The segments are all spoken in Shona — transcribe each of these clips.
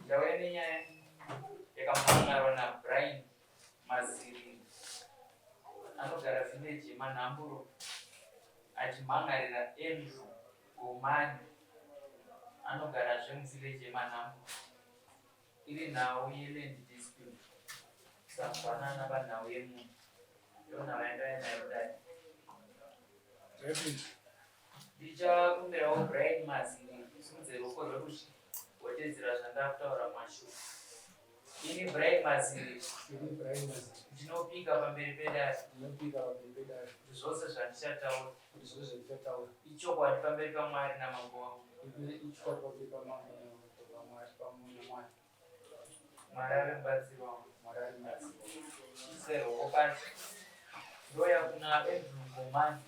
ndauya nenyaya yakamhangarwa naBrian Maziri anogara vhineji yemanhamburo achimhangarira Andrew Gomani anogarazve muvhileji yemanhamburo. Iri nhau yeland dispute, kusafanana panhau yemunhu. Ndiyo nhau yandauya nayo kudai. Ndichakumbirawo Brian Maziri simudze ruoko rwerudyi wotedzera zvandakutaura mumashure. Ini Brian Maziri ndinopika pamberi pedare zvose zvandichataura ichokwadi pamberi paMwari namambo wangu. Mwari ave mubatsiri wangu. Chiserwo pasi ndoya kuna Andrew Gomani.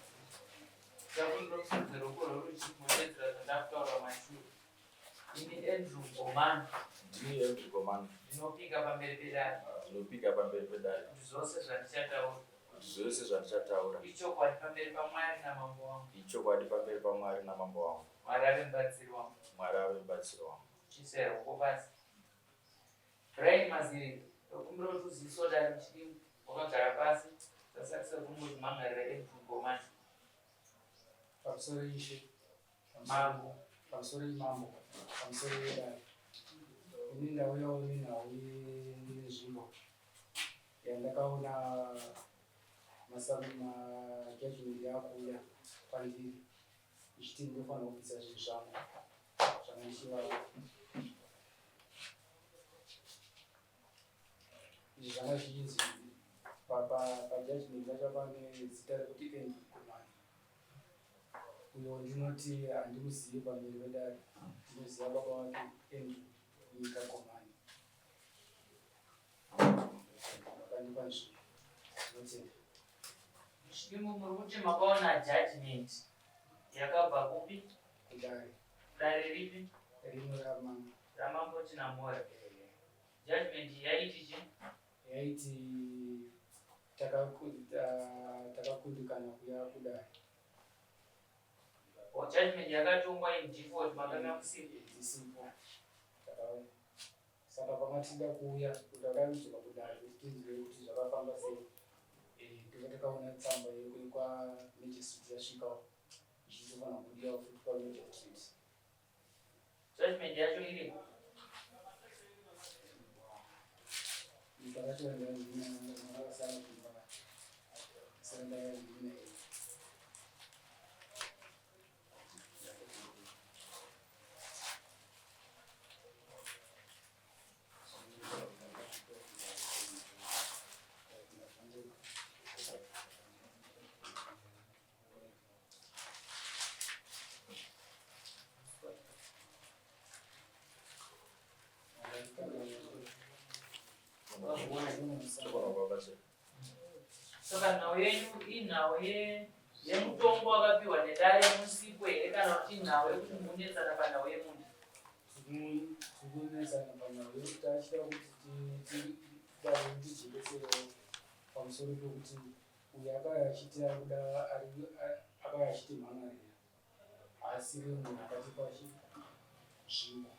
Chakundosimudze ruoko rwerudyi wotedzera zvandakutaura mumashure. Ini Andrew Gomani ndinopika pamberi pedare zvose zvandichataura ichokwadi pamberi paMwari namambo wangu. Mwari ave mubatsiri wangu. Chiserwo pasi. Brian Maziri ndokumbira kuti uziviso dare muchidii wakagara pasi tasakisa kumuzimhangarira Andrew Gomani pamusoro ishe mambo pamusoro yedare. Ini ndauyawo nenhau yenzvimbo yandakaona majajmendi yakuuya kwandiri ichiti ndinofanira kubvisa zvinhu zvangu zvandichivava. Izvi zvanga zvichinzi pajajmendi yacho pane zita rekuti Andrew Gomani. Uyo ndinoti handimuzivi pamberi pedare, ndinoziva baba wake Andrew Nyika Gomani. Vakandipa nzvimbo dzinotenda. Muchidimo muri kuti makaona judgment yakabva kupi? Kudare ripi? Rimwe ramambo Chinamora. Judgment yaiti chi? Yaiti takakundikana kuya kudare. Judgment yakatongwa in default makanga musipo. Saka pamatida kuuya kutakarudzwa kudare tinzive kuti zvakafamba sei. Ndipo takaona tsamba kwamajisiti yasvikawo ichitofanira kudiwa futi pamajisiti. Judgment yacho iripo. Ndakatoenda ndinasana kumba sandaya ndine saka nhau yenyu inhau yemutongo wakapiwa nedare musipo here kana kuti inhau yekuti munetsana panhau yemunhu? tikunetsana panhau yekuti achida kuti tijeketserewo pamusoro pekuti uyo akauya achiti akauya achiti mhangarira asi munhu akatipa nzvimbo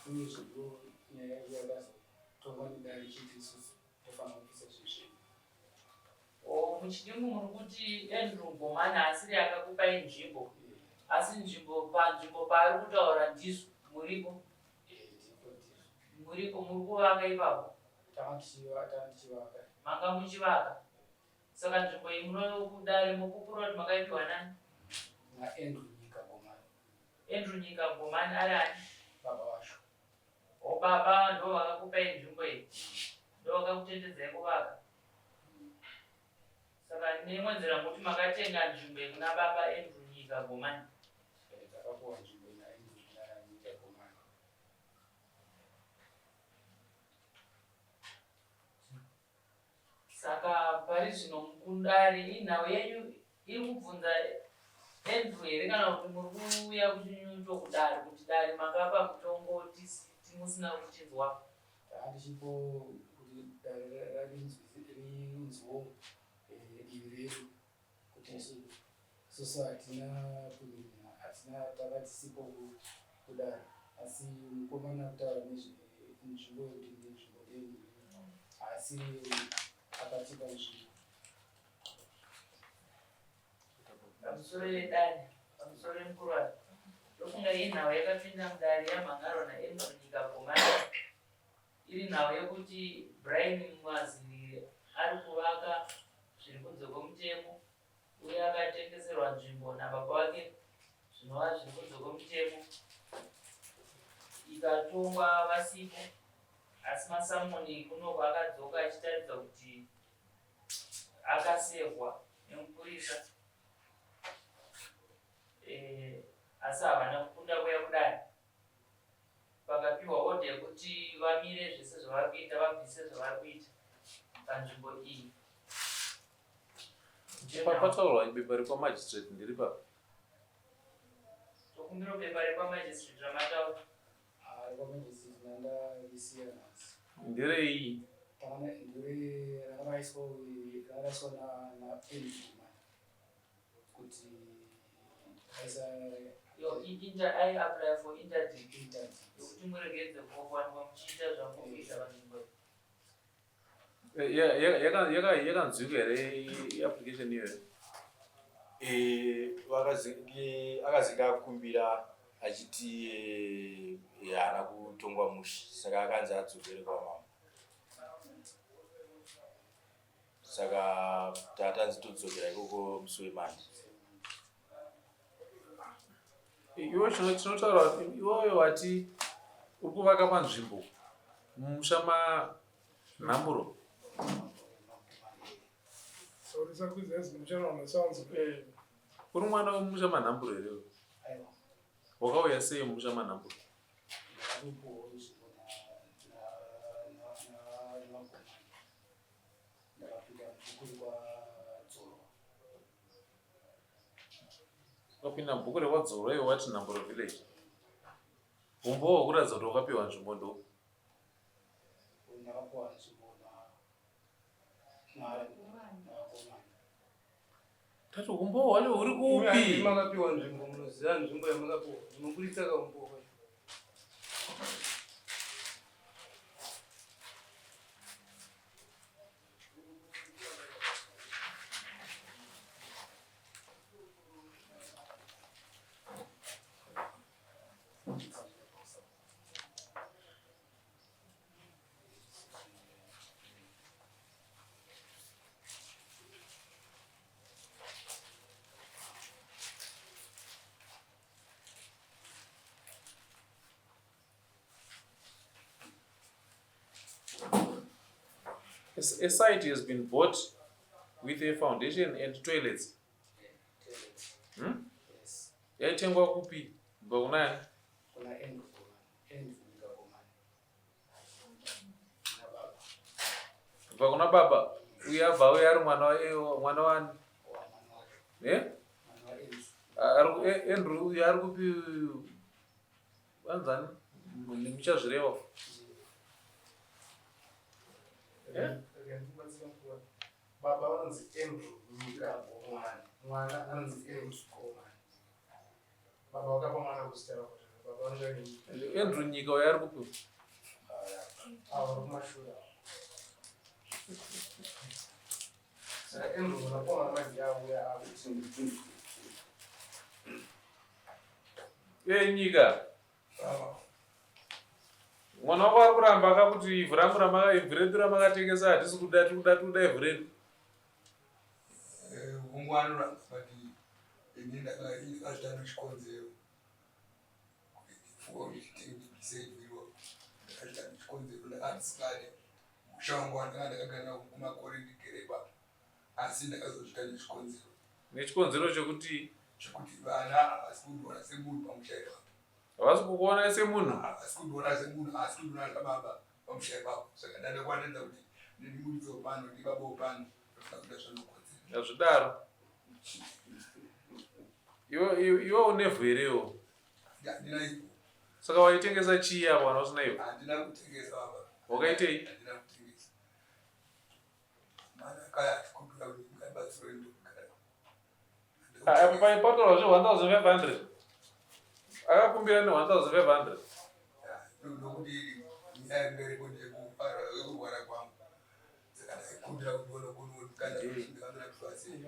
uyezve ndo nyaya yakazotongwa nedare ichiti isusu tofanira kupisa zvinhu zvedu. Muchidimo muri kuti Andrew Gomani haasiri akakupai nzvimbo, asi panzvimbo paari kutaura ndizvo muripo? Muri kuvaka ipapo? Tichivaka. Manga muchivaka? Saka nzvimbo iyi munokudare mukupura kuti makaipiwa nani? naAndrew Nyika Gomani. Andrew Nyika Gomani ari ani? Baba wacho. Baba ndo vakakupai nzvimbo iyi? Ndo vakakutendedzai kuvaka? Saka neimwe nzira muti makatenga nzvimbo iyi kuna baba Andrew Nyika Gomani? Takapuwa nzvimbo naAndrew Nyika Gomani. Saka pari zvino mukundare inhau yenyu iri kubvunza Andrew here kana kuti muri kuuya kuchinyuto kudare kuti dare makapa mutongo timusina kuchinzwa? Handichipo kuti dare rinzwo divi redu kuti isusu hatina takatisipo kudare asi mukomana kutaura nzvimbo yekuti nzvimbo yenyu asi akatipa nzvimbo pamusoro yedani pamusoro yemukuru ndofunga iyi nhau yakapinda mudare yamhangarwa naEmron nyika Komanda iri nhau yekuti Brian Mwaziri ari kuvaka zviri kunze kwomutemo uye akatengeserwa nzvimbo nababa wake zvinova zviri kunze kwomutemo ikatongwa vasipo asi masamoni kunoko akadzoka achitaridza kuti akasevwa nemupurisa asi havana kukunda kuya kudai pakapiwa odha yekuti vamire zvese zvavari kuita vabvise zvavari kuita panzvimbo iyi. Pataurwa bepa rekwamajistrate ndiri papa tokumbira bepa rekwamajistrate ramataura rekwamajistrate nanda risiya nhasi nderei rakavaiswa naEmron kuti I apply for interdict yokuti muregedze kuwanikwa muchiita zvamukuita panzvimbo yakanzwika here application iyoyo akazinga akumbira achiti haana kutongwa mushe saka akanzi adzokere kwamama saka tatanzi todzokera ikoko musi wemanje. iwe chinotaura iwoyo wati uri kuvaka panzvimbo mumusha manhamburo uri mwana wemusha manhamburo here wakauya sei mumusha manhamburo ukapinda bhuku rekwadzoro iwe wati nhamburo village umbo wakuratidza kuti wakapiwa nzvimbo ndo tati umbo wale uri kupi makapiwa nzvimbo munoziva nzvimbo yamakapiwa munoburitsa kaumbo A site has been bought with a foundation and toilets. Yes. Yaitengwa kupi? Kubva kunani? Kuna Andrew nyika Kubva kuna baba. Uye abva uye ari mwana wani? Andrew uye ari kupi? Wanzani? Muchazvireva. baba vanonzi Andrew nyika Komani, mwana anonzi Andrew Komani. Baba wakapa mwana kuzita rakwe baba vanonzi Andrew nyika uye ari kupi? ava kumashura saka Andrew unapona manje auya akuti nyika mwana wako ari kuramba akakuti ivhu redu ramakatengesa hatisi kuda tikuda ivhu redu umwe anoramba but ini ndakazvitano chikonzero kuitengibiseiviwa ndakazvitano chikonzero ndakatisikane musha wangu wandanga ndakagana kumakore ndigereba asi ndakazozvita nechikonzero nechikonzero chekuti vana havasi kundiona semunhu pamushairo havasi kukuona semunhu havasi kundiona semunhu asi kundiona sababa pamushairo wavo saka ndadakwatedza kuti ndinimudzi wepano ndibaba wepano ndofuna kuita zvanokonzera azvidaro iwe unevhu herewo handina ivhu saka waitengesa chii apo kana usina ivhu handina kutengesa baba wakaitei handina kutengesa mana kaya atikumbira kuti ngabatsiro ndokugara apo paipatorwa zve 1500 akakumbira ne 1500 nokuti ngere kuti kurwara kwangu saka ndaikumbira kuti vonokuno kana ndikandorapwa sei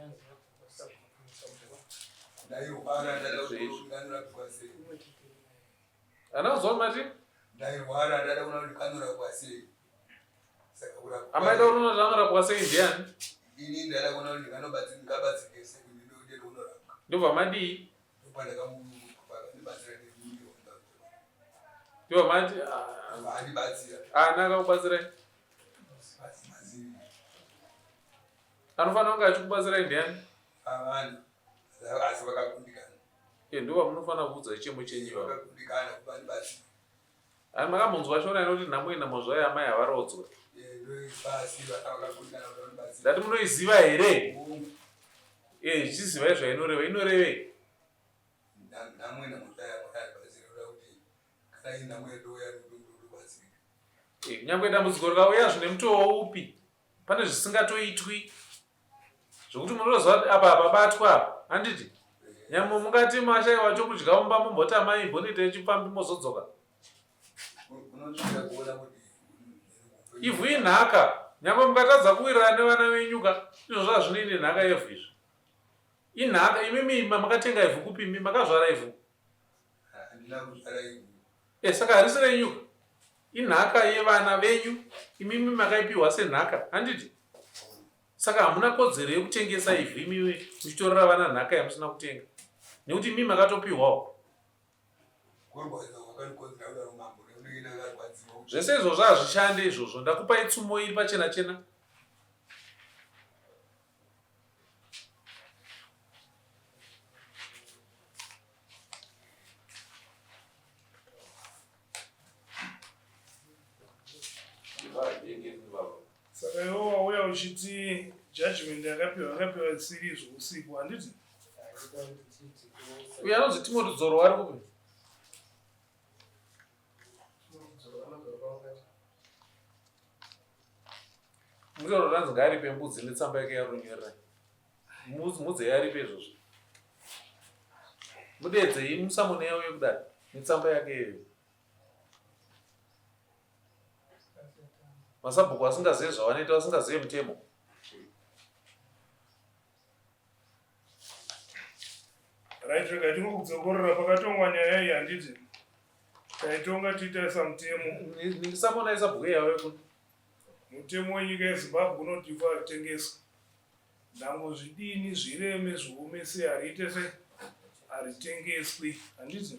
ndairwara ndada kuti ndikandorapwa sei anozwa mati ndairwara ndada kuona kuti ndikandorapwa sei saka kurapwa amaida kuti unotangarapwa sei ndiani ini ndada kuona kuti ndingabatsike sei kuti ndode kunorapwa ndobva madii ndopandakamubatsira nemiliyoni ndobva mati andibatsira ana akakubatsirai anofanira kunge achikubatsirai ndiani avana asi vakakundikana ndova munofanira kuudza chichemo chenyu vakakundikana kuva ndibatsira ani makambonzwa shora inoti nhamo inhamo zvayo amai havarodzwa basi vakakundikana kuva ndibatsira ndati munoiziva here ichiziva zvainoreva inorevei namwe namutaya mwanabatsira oda kuti kana inamwe ndoya ndobatsirika nyangwe dambudziko rikauya zvine mutoo upi pane zvisingatoitwi zvokuti munoziva apa pabatwa apa handiti nyamwe mungati mashaiwa chokudya mumba mumbotama imbonita ichipambi mozodzoka unosvika kuona kuti ivhu inhaka nyangwe mukatadza kuwirana nevana venyuka izvo zvazvinoine nhaka yevhu izvi inhaka imimi makatenga ivhu kupimi makazvara ivhu handina kuzvara ivhu saka harisi renyuka inhaka yevana venyu imimi makaipiwa senhaka handiti saka hamuna kodzero yekutengesa ivhu imimi muchitorera vana nhaka yamusina kutenga nekuti imimi makatopiwawo zvese izvozvo hazvishande izvozvo ndakupai tsumo iri pachena chena saka iwo wauya uchiti judgment yakapiwa siri zvousiku handiti uyo anonzi timoti dzoro wari kupi mutoro ranzi ngaaripe mbudzi netsamba yake yarunyorera mudze yaripe izvozvo mudedzei musamune yawo yekudai netsamba yake iyoyo masabhuku asingazivi zvavanoita vasingazivi mutemo right rega tingokudzokorera pakatongwa nyaya iyi handiti taitonga tiitaisa mutemo ndisamona sabhuku yawo yekuti mutemo wenyika yezimbabwe unoti tengeswa nhango zvidini zvireme zviomese hariite se haritengeswi handiti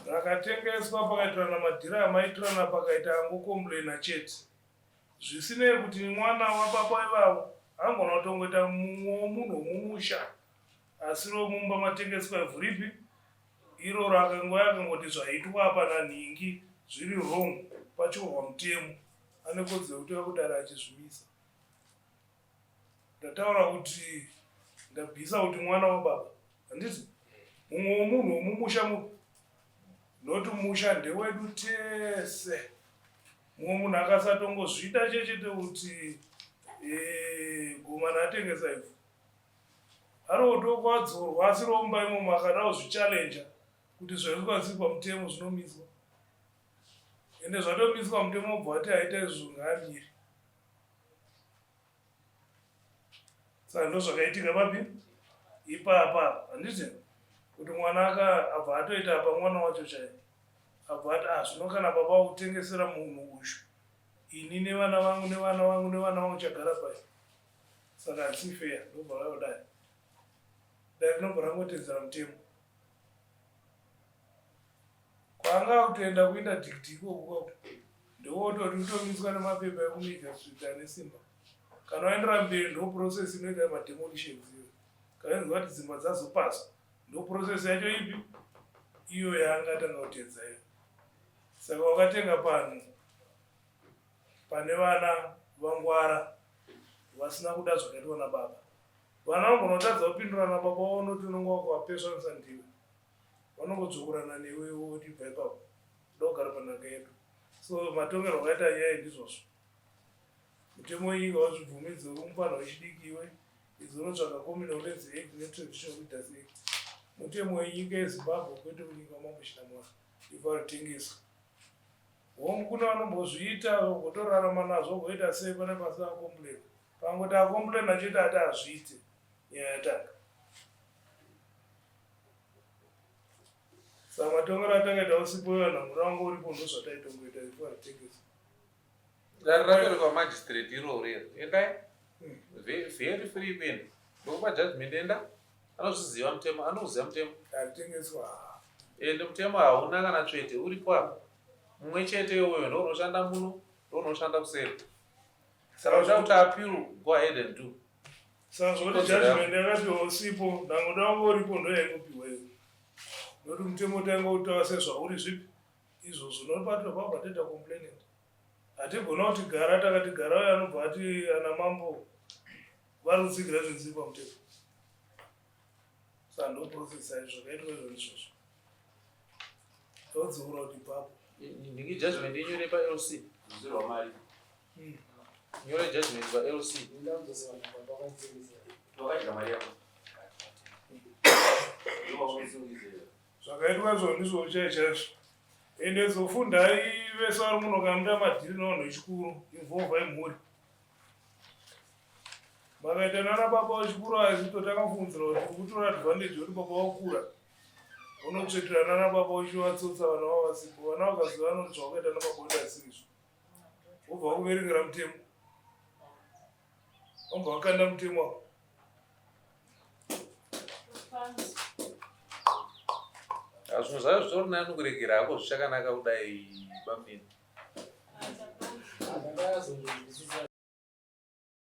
rakatengeswa pakaitirana madhirama aitirana pakaita angokomburena chete zvisinei kuti mwana wababa ivavo angona kutongoita mumwe womunhu womumusha asi romumba matengeswa ivhu ripi iroro akangoti zvaitwa apa nanhingi zviri wrong pachiorwa mutemo ane kodzero kuti vakudara achizvimisa ndataura kuti ndabvisa kuti mwana wababa handiti mumwe womunhu womumusha mupi noti musha ndewedu tese mumwe munhu akasatongozvida chechete kuti gomana atengesa ivhu arotokwadzorwa asi romba imomo akadawo zvichallenja kuti zvaizikwasikwa mutemo zvinomiswa ende zvatomiswa mutemo wobva wati aita izvo ngaamiri saka ndo zvakaitika papi ipapa handiti kuti mwana abva atoita apa mwana wacho chaiye abva ati zvino kana baba kutengesera munhu ushu ini nevana vangu chagara pai saka hatisi fair ndobva vayodai dai rinobva rangotedzera mutemo kwanga kutoenda kuita dhikiti ikoko ndowototi utomiswa nemapepa ekunyika zvita nesimba kana waendera mberi ndo process inoita mademolitions iyo kaenzwa kuti dzimba dzazopaswa ndo process yacho ipi iyo yaangatanga kutedza iyo saka wakatenga panhu pane vana vangwara vasina kuda zvakaitwa nababa vana vangonotadza kupindura nababa waonoti unenge wakavapesvanisa ndiwe vanongodzokorana newe woti bva ipapo ndogara panhaka yedu so matongero akaita nyaya ndizvozvo mutemo wenyika wazvibvumidza uri mupanha wechidiki iwe izonotsvaga communal lands act netransitional leaders act mutemo wenyika yezimbabwe kwete kunyika mamushina mwana ifa ritengeswa Kuna vanombozviita votorarama nazvo voita sei pane pasina kompleni. Pangoti akompleni achiti ati azviite nyaya yatanga. Saka matongero atakaita usiku wevana murango uripo ndozvataitongoita ifu atengesa. Rakarekwa magistrate iroro endai very free men ndokupa judgment enda anozviziva mutemo anoziva mutemo Atengeswa ende mutemo hauna kana tsvete uripo apa mumwe chete iwoyo ndounoshanda muno ndounoshanda kuseri saka uda kuti appeal go ahead and do. Saka zvoti judgment yakapiwa usipo ndangoda wangu uripo ndoyaingopiwa iyo noti mutemo tainga kutaura sezvauri zvipi izvozvo nobatwa pabva taita complainant. Hatigona kuti gara takati gara uyo anobva ati ana mambo vari kutsigira zvinziri pamutemo. Saka ndoprocessa zvakaitwa izvo ndizvozvo todziura kuti ipapo ndingi judgment inyore paLC ruzirwa mari nyore judgment paLC wakadya mari yako zvakaitwa izvo ndizvo chaizvo. Ende zofundai vese vari muno kamuita madhiri navanhu vechikuru involva imhuri. Makaita nana baba vechikuru aizito takafunzira kuti kutora advantage yoti baba wakura unotsvetera nana baba uchivatsotsa vana vavasipo. Vana vakaziva vanoti zvawakaita nababa wedu asirizvo wobva kuverengera mutemo wobva wakanda mutemo wako. zvinhu zvayo zvitori nani kuregera hako zvichakanaka kudai bamini. Ndakazozviti